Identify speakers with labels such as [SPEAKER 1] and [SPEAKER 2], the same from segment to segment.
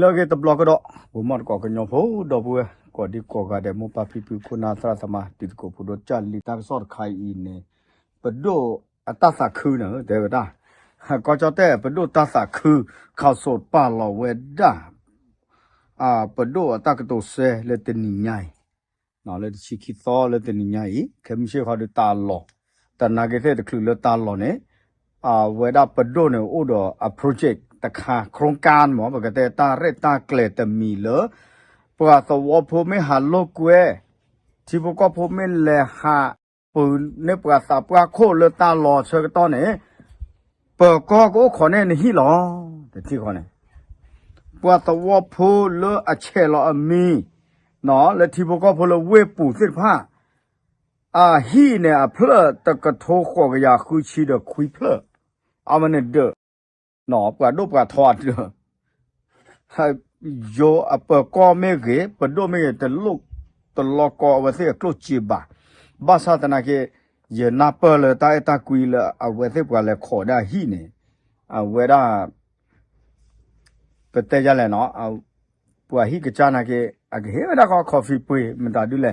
[SPEAKER 1] lo ke tablo ko do bu mot ko nyo pho do bu ko di ko ga de mo pa pi pi ko na tra sama ti ko pu do cha li ta so khai I ne pa do ata sa khu na de da ko cho te pa do ta sa khu khaw so pa lo we da pa do ata ka to se le te ni nyai no le chi ki so le te ni nyai ke mi she kha de ta lo ta na ke te de khu le ta lo ne we da pa do ne o do a project ตะคาโครงการหมอปกติตาเรตาเกลตมีเลอปะสวพไม่หาโลกเวที่พวกก็พไม่แลหาปืนในปะสาปะโคเลตาหลอเชกตอนนี้ปะก็ขอแน่ในที่หรอแต่ที่ขอเนี่ยปะสวพเลอเชลอมีเนาะและที่พวกก็พลเวปูเสื้อผ้าฮีเนี่ยเพลตะกะโทขวกยาคุยชีเดคุยเพลเอามันเนี่ยเดนอปะดูปะทอดเด้อให้โยอะปะก็ไม่เกปะดูไม่เกตะลุกตะลอกอวะเสกลุจิบะบาซาตนะเกเยนาเปเลตาเอตากุยเลอวะเสปะเลขอดาฮีเนเวดาปะเตยะเลเนาะปะฮีกะจานะเกอะเกเฮเวดาก็คอฟฟี่ปุยมันตาดูแล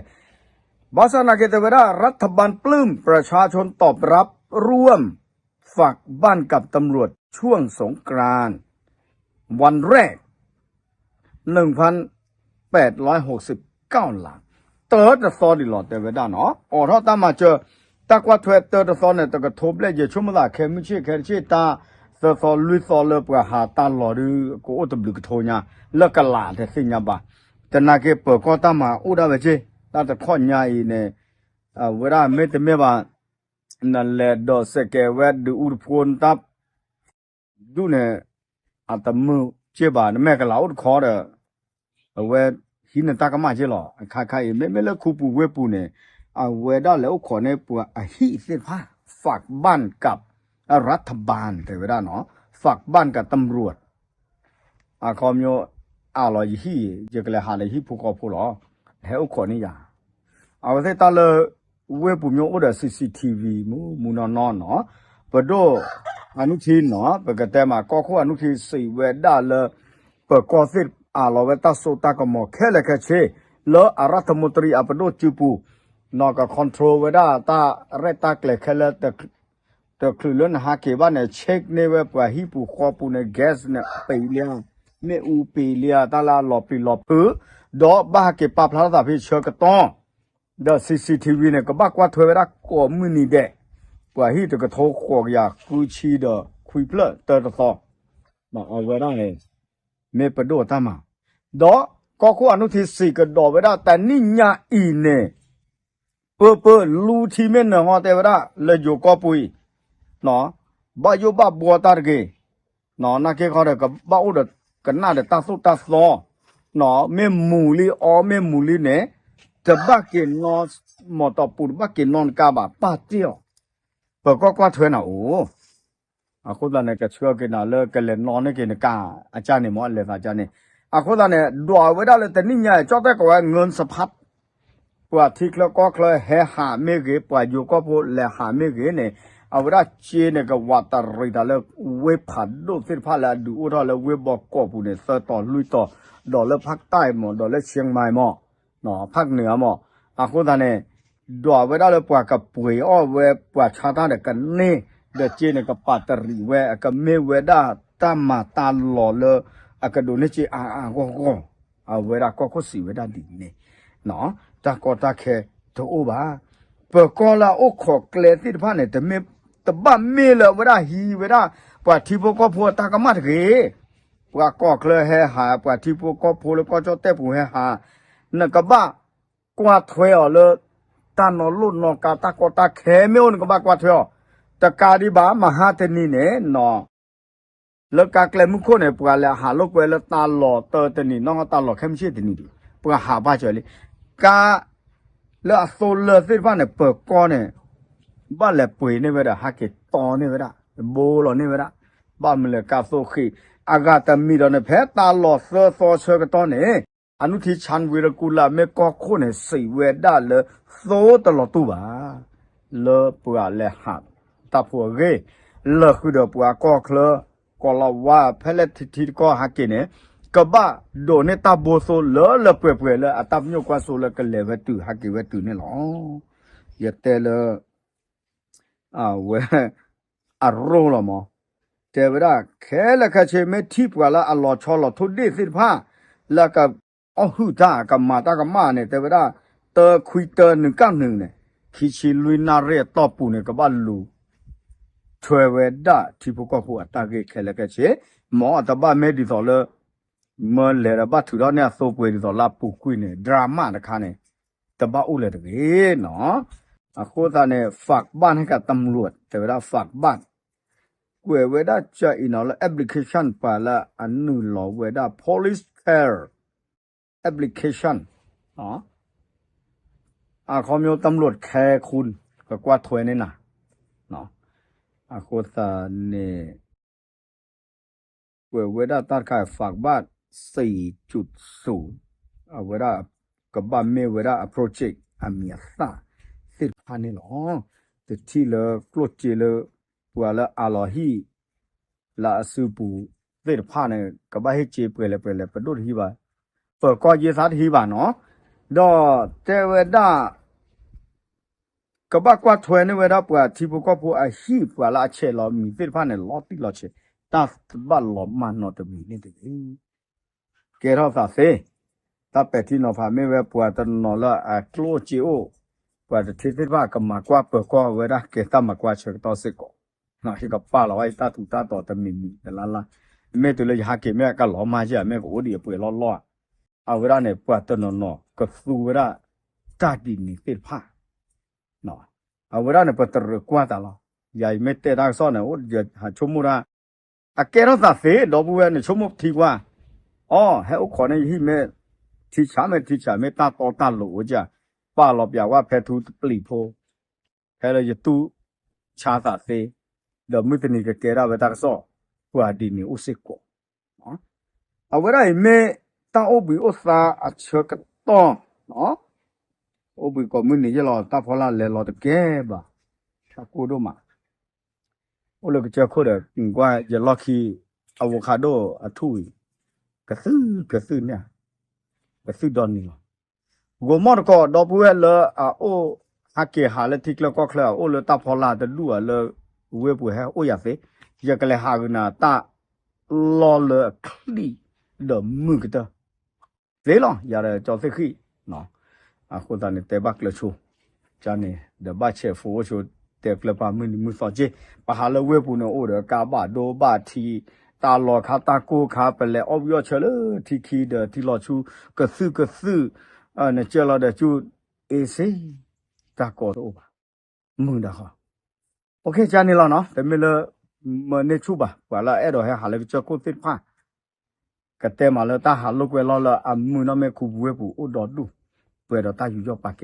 [SPEAKER 1] บาซานะเกเตเวดารัฐบาลปลื้มประชาชนตอบรับร่วมฝากบ้านกับตำรวจช่วงสงกรานต์วันแรก 1,869 หลังเติร์ดซอดิหลอดแต่เวลาเนาะถ้าตามมาเจอตากว่าเติร์ดซอเนี่ยตะกะทบเลยชั่วโมงละแค่ไม่ใช่แค่ที่ตาซอลุยซอเลปะหาตาหลอดกูอุตบลึกโทญาเลิกกะลาแต่สิญญาบาแต่นาเกเปิดก็ตามมาอุดาเวเจตาตะข้อญาอีเนี่ยเวลาเมตเมบานั่นแหละดอสเกเวดดูอุดพลตับดูเนี่ยตมือเจ็บแม่ก็เหลาคอเด้อเวหินตากมาเจหรอคายไม่เลิกคูปูเวปูเนี่ยเวด้าแล้วขอเนี่ยปัวหิเสื้อผ้าฝากบ้านกับรัฐบาลแต่เวลาเนาะฝากบ้านกับตำรวจคอมโยลอยหิเจก็เลยหาเลยหิผู้กอผู้หรอแล้วขอนี่อย่าเอาไว้ตาเลยเวปูโยอุดCCTV มูนอนเนาะปะโดอนุทินเนาะปกติมาก็ข้ออนุทิน4เวดาเลยเปิดกอสิเราเวตาโซตากมอแค่เลยแค่เชแล้วรัฐมนตรีปะโดจูปูนอกจากคอนโทรลเวดาตาเรตาเกลแค่เลยแต่คือเรื่องหาเก็บว่าเนี่ยเช็คเนี่ยเว็บว่าฮิปูคอปูเนี่ยแก๊สเนี่ยไปเลี้ยเมอูไปเลี้ยตาลาหลอปีหลอดอกบ้าเก็บปลาพลาสติกเชือกต้องเดอะCCTV เนี่ยก็บ้ากว่าถวยเวลาก่อมือนี่เด็กกว่าที่จะกระทบขวกอยากคุยชีเดอคุยเพลเตอร์ต่อมาเอาไว้ได้เลยเมปโดตามาดอกก็คู่อนุทิน4ก็ดอกไว้ได้แต่นี่ญาอีเนี่ยเปิดลูทีเมนเนาะแต่เวลาเลยอยู่ก็ปุยเนาะบ้าอยู่บ้าบัวตาเกเนาะนักเก็ตเขาเด็กกับบ้าอุดกันหน้าเด็กตาสุตาซอเนาะเมมูลีเมมูลีเนี่ยจะบ้ากินนอนหมดต่อปูบ้ากินนอนกาบป้าเจียวเปิดก็ถวยนะโอ้คนละเนี่ยก็ช่วยกันนะเลิกกันเลยนอนนี่กินกาอาจารย์เนี่ยหมอเลยอาจารย์เนี่ยคนละเนี่ยดัวไว้ได้เลยแต่นี่ไงเจ้าแต่ก็ว่าเงินสะพัดปวดทิกแล้วก็เคยแห่หาไม่เกปวดอยู่ก็พูดแลหาไม่เกเนี่ยเอาไว้ได้เจเนี่ยก็วัดตะริดาเลยเว็บผัดดูสิผ้าแล้วดูอุทธรเลยเว็บบอกก็พูดเนี่ยเสต่อลุยต่อดอกเลยภาคใต้หมดดอกเลยเชียงใหม่หมดเนาะภาคเหนือหมดคนละเนี่ยดัวไว้ได้เลยปวดกับป่วยเว็บปวดชาตาเด็กกันนี่เด็กเจเนี่ยก็ปัตตรีเวก็ไม่เวด้าตามมาตาหล่อเลยก็ดูนี่จีก็เวด้าก็สีเวด้าดีเนี่ยเนาะแต่ก็ตาแค่ตัวโอ้บ้าเปิดก็ละโอ้ขอเกลือที่ผ่านเนี่ยแต่ไม่แต่บ้าไม่เลยเวด้าฮีเวด้าปวดที่พวกก็พูดตากระมัดเกปวดก็เคลือให้หาปวดที่พวกก็พูดแล้วก็จะเตะผู้ให้หานั่นก็บ้ากว่าถอยเลยตานอนลุ่นนอนกาตาก็ตาแค่ไม่อุ่นก็บ้ากว่าถอยแต่การที่บ้ามหาเทนีเนี่ยเนาะแล้วการเกลมุขเนี่ยปวดแล้วหาลูกเวลตาหล่อเตอเทนีน้องตาหล่อแค่ไม่ใช่เทนีดิปวดหาบ้าเฉยเลยกาแล้วโซเลอร์สิบ้านเนี่ยเปิดก้อนเนี่ยบ้านแหลมปุ๋ยเนี่ยเวลาหาเกตอเนี่ยเวลาโบหล่อเนี่ยเวลาบ้านมันเลยกาโซขีอากาศมีตอนเนี่ยแพ้ตาหล่อเสือซอเชือกตอนเนี่ยอนุทิชันวิรกุลเมฆก็คู่เนี่ยสี่เวด้าเลยโซตลอดตัวบ้าเลยปวดเลยหักตาผัวเกเลิกคือเดือบปวดก็เคลก็เราว่าเพลทที่ก็หากินเนี่ย กบะโดเนตาโบโซเลเปื่อยๆเลยอะตับโยกว่าโซเลก็เลเวตุฮักกิเวตุนี่หรออย่าแต่เลเวอะโรละมอแต่เวลาแค่ละคาเชเมทิปกว่าละอัลลอฮ์ชอลอทุดดิสิผ้าแล้วก็อ๋อหูตากับมาตากับมาเนี่ยแต่เวลาเตอคุยเตอ191เนี่ยคิชิลุยนาเรตอปูเนี่ยก็บ้าลูช่วยเวดาที่พวกก็หัวตาเกแค่ละคาเชหมอตบ้าเมดิสอเลเมื่อเลระบัดถือเนี่ยโซเปดิสอลาปูคุยเนี่ยดราม่านะคะเนี่ยตบ้าอุเลตเกเนาะโคตรเนี่ยฝากบ้านให้กับตำรวจแต่เวลาฝากบ้านเวลาจะอินเอาละแอปพลิเคชันไปละอันนู้นหรอเวลา police care application อ๋อเขามีตำรวจแคร์คุณก็กว่าถวยนี่นะเนาะโคตรเนี่ยเวลาตัดขายฝากบ้าน 4.0 เวลากับบ้านเมเวลา project อามีซ่าติดพันนี่หรอติดที่เลยกลัวจีเลยปัวละอาลอฮีละซูปูติดพันเนี่ยกับบ้านให้เจ็บไปดูที่บ้านเปิดก็ยีสัตที่บ้านเนาะดอแต่เวลากับบ้านกว่าถวยนี่เวลาปัวที่พวกก็ปัวฮีปัวละเชลมีติดพันเนี่ยล้อติดล้อเชตาบ้านล้อมันนอตมีนี่ติดแกเราสาเซตาเป็ดที่นอพาไม่เวปัวตนนอละกลัวจีโอปัวจะที่ติดว่ากับมากว่าเปิดก็เวลาเกตามากว่าเชต่อสิกนะที่กับป้าเราไอ้ตาถูกตาต่อตมีแต่ละแม่ตัวเลยหาเก็บแม่ก็หลอมาใช่แม่ก็โอ้ดีป่วยล้อเอาเวลาเนี่ยปวดตัวนอก็สู้เวลาจัดดินนี่ติดผ้าเนาะเอาเวลาเนี่ยปวดตรึกว่าตลอดใหญ่ไม่เตะได้ซ้อนเนี่ยโอ้เดี๋ยวหาชมมุระแกเราสัตว์เสียดอกบัวเนี่ยชมมุทีว่าอ๋อให้อุขอในที่แม่ที่ฉาไม่ตาต่อตาหลูจ้ะป้าเราอยากว่าแพทูปลีโพแค่เราจะตู้ชาสัตว์เสียเดี๋ยวมือตัวนี้ก็แกเราไปตาซ้อปวดดินนี่อุสิโกเนาะเอาเวลาแม่ตาโอบิโอซาอัจฉริยะต่อเนาะโอบิก็มือนี่จะรอตาพอละเลยรอตะแกบ่ถ้ากูดูมาโอเลยก็จะคุยเดี๋ยวว่าจะรอคีอะโวคาโดอะทุยกระซื้อเนี่ยกระซื้อดอนนี่กูมอดก็ดอกบัวเลยโอฮักเกหาเลยทิกแล้วก็เคล้าโอเลยตาพอละจะดูเลยเว็บให้โออยากสิอยากเลยหากันนะตารอเลยคลีเดมือกันเสียหรออย่าเลยจอดสิขี้เนาะคนตอนนี้เตะบักเลยชูจานนี้เดี๋ยวบ้าเชฟฟูชูเตะกลับมามือสอดเจปะหาเลยเว็บเนี่ยโอ้เดี๋ยวกาบาโดบาทีตาหลอคาตาโกคาไปเลยอบยอเชลที่ขี้เดี๋ยวที่หลอชูกระซื้อเนี่ยเจอเราเดี๋ยวชูเอซีตาโกโอ้บามึงเด้อค่ะโอเคจานนี้แล้วเนาะแต่ไม่เลยมันเนี่ยชูบ่ะว่าละเดี๋ยวให้หาเลยจะกูติดผ้ากระเตมาเลยตาหาลูกเวลาละมือน้องแม่คูบเว็บโอ้ดอดดูเปิดเราตาอยู่ยอปากแก